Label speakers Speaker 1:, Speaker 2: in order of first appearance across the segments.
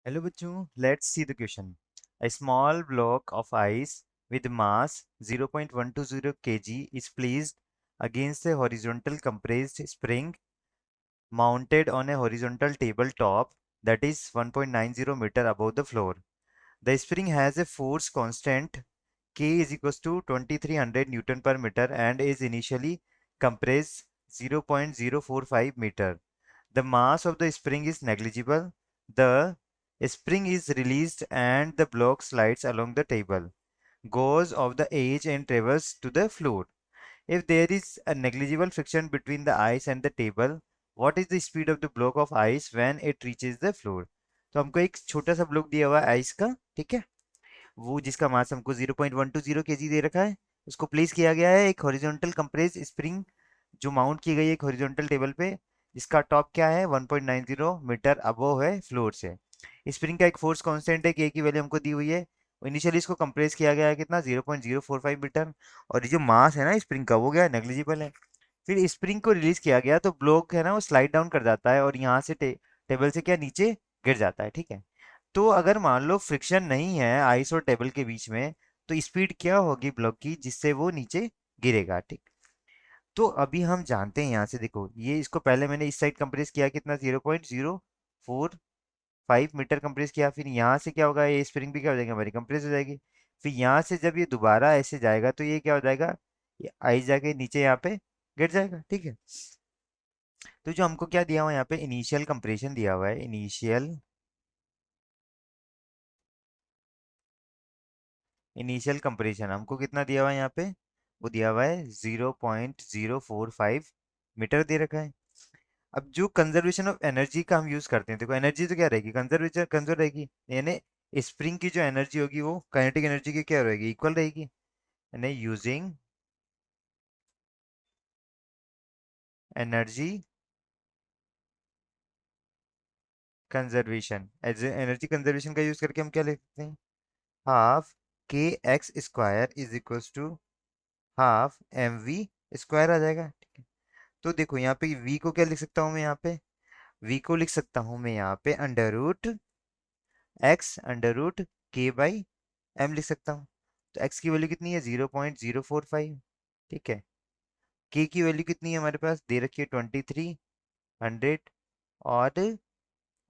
Speaker 1: Hello bachcho, let's see the question. A small block of ice with mass 0.120 kg is placed against a horizontal compressed spring mounted on a horizontal tabletop that is 1.90 meter above the floor. The spring has a force constant K is equals to 2300 Newton per meter and is initially compressed 0.045 meter. The mass of the spring is negligible. The spring is released and the block slides along the table, goes off the edge and travels to the floor. If there is a negligible friction between the ice and the table, what is the speed of the block of ice when it reaches the floor? तो हमको एक छोटा सा block दिया हुआ है ice का, ठीक है, वो जिसका मास हमको 0.120 केजी दे रखा है, उसको प्लेस किया गया है एक हॉरिजॉन्टल कंप्रेस स्प्रिंग जो माउंट की गई है एक हॉरिजॉन्टल टेबल पे, जिसका टॉप क्या है 1.90 मीटर अबव है फ्लोर से। स्प्रिंग का एक फोर्स कांस्टेंट है के की वैल्यू हमको दी हुई है। इनिशियली इसको कंप्रेस किया गया है कितना 0.045 मीटर, और ये जो मास है ना स्प्रिंग का वो क्या नेग्लिजिबल है। फिर स्प्रिंग को रिलीज किया गया तो ब्लॉक है ना वो स्लाइड डाउन कर जाता है और यहाँ से टेबल से क्या नीचे गिर जाता है, ठीक है। तो अगर मान लो फ्रिक्शन नहीं है आइस और टेबल के बीच में, तो स्पीड क्या होगी ब्लॉक की जिससे वो नीचे गिरेगा, ठीक। तो अभी हम जानते हैं यहाँ से, देखो ये इसको पहले मैंने इस साइड कंप्रेस किया कितना 0.045 मीटर कंप्रेस किया, फिर यहाँ से क्या होगा ये स्प्रिंग भी क्या हो जाएगी हमारी कंप्रेस हो जाएगी। फिर यहाँ से जब ये दोबारा ऐसे जाएगा तो ये क्या हो जाएगा, ये आइस जाके नीचे यहाँ पे गिर जाएगा, ठीक है। तो जो हमको क्या दिया हुआ है यहाँ पे इनिशियल कंप्रेशन दिया हुआ है, इनिशियल कंप्रेशन हमको कितना दिया हुआ है यहाँ पे, वो दिया हुआ है 0.045 मीटर दे रखा है। अब जो कंजर्वेशन ऑफ एनर्जी का हम यूज करते हैं, देखो एनर्जी तो क्या रहेगी कंजर्वेशन कंजर्व रहेगी, यानी स्प्रिंग की जो एनर्जी होगी वो काइनेटिक एनर्जी की क्या रहेगी इक्वल रहेगी, यानी using energy conservation, as energy conservation का यूज करके हम क्या लिखते हैं, हाफ के X square is equals to half M V square आ जाएगा, ठीक है। तो देखो यहाँ पे v को क्या लिख सकता हूँ मैं, यहाँ पे v को लिख सकता हूँ मैं यहाँ पे under root x under root के बाई एम लिख सकता हूँ। तो x की वैल्यू कितनी है 0.045, ठीक है। k की वैल्यू कितनी है हमारे पास दे रखी है 2300, और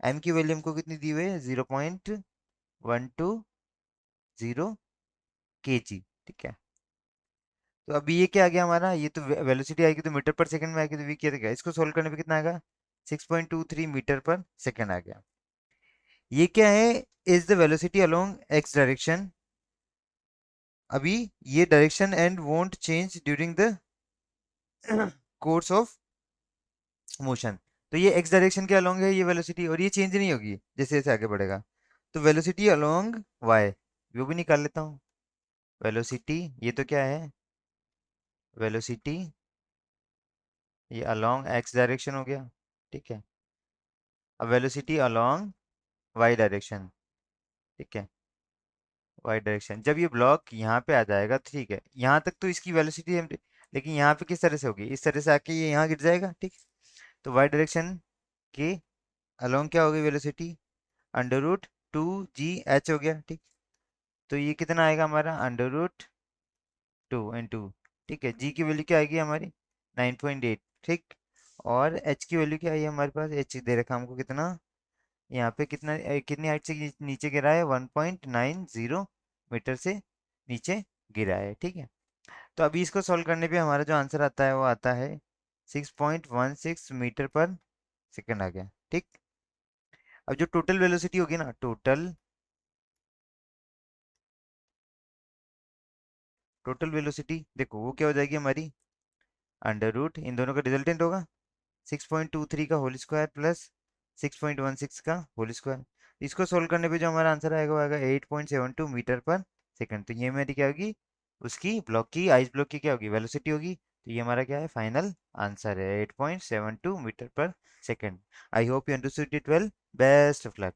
Speaker 1: m की वैल्यू हमको कितनी दी हुई है 0.120 के जी, ठीक है। तो अभी ये क्या आ गया हमारा, ये तो वेलोसिटी आएगी तो मीटर पर सेकंड में आएगी, तो v क्या था, इसको सोल्व करने पे कितना आएगा 6.23 मीटर पर सेकंड आ गया। ये क्या है, is the velocity along x direction. अभी ये direction and won't change during the course of motion. तो ये एक्स डायरेक्शन के अलोंग है ये वेलोसिटी, और ये चेंज नहीं होगी जैसे जैसे आगे बढ़ेगा। तो वेलोसिटी अलोंग वाई वो भी निकाल लेता हूँ। वेलोसिटी ये तो क्या है, वेलोसिटी ये अलोंग एक्स डायरेक्शन हो गया, ठीक है। अब वेलोसिटी अलोंग वाई डायरेक्शन, ठीक है, वाई डायरेक्शन। जब ये ब्लॉक यहाँ पे आ जाएगा तो ठीक है, यहाँ तक तो इसकी वेलोसिटी हम, लेकिन यहाँ पे किस तरह से होगी, इस तरह से आके ये यहाँ गिर जाएगा, ठीक। तो वाई डायरेक्शन के अलोंग क्या होगी velocity under root 2g h हो गया, ठीक। तो ये कितना आएगा हमारा अंडर रूट 2 × ठीक है। जी की वैल्यू क्या आएगी हमारी 9.8, ठीक। और एच की वैल्यू क्या आई है हमारे पास, एच दे रखा हमको कितना, यहाँ पे कितना कितनी हाइट से नीचे गिरा है 1.90 मीटर से नीचे गिरा है, ठीक है। तो अभी इसको सॉल्व करने पे हमारा जो आंसर आता है वो आता है 6.16 मीटर पर सेकंड आ गया, ठीक। अब जो टोटल वेलोसिटी होगी ना, टोटल वेलोसिटी देखो वो क्या हो जाएगी हमारी अंडर रूट इन दोनों का रिजल्टेंट होगा 6.23 का होल स्क्वायर प्लस 6.16 का होल स्क्वायर। इसको सोल्व करने पे जो हमारा आंसर आएगा वो आएगा 8.72 मीटर पर सेकंड। तो ये मेरी क्या होगी, उसकी ब्लॉक की आइस ब्लॉक की क्या होगी वेलोसिटी होगी। तो ये हमारा क्या है फाइनल आंसर है 8.72 मीटर पर second. I hope you understood it well. Best of luck.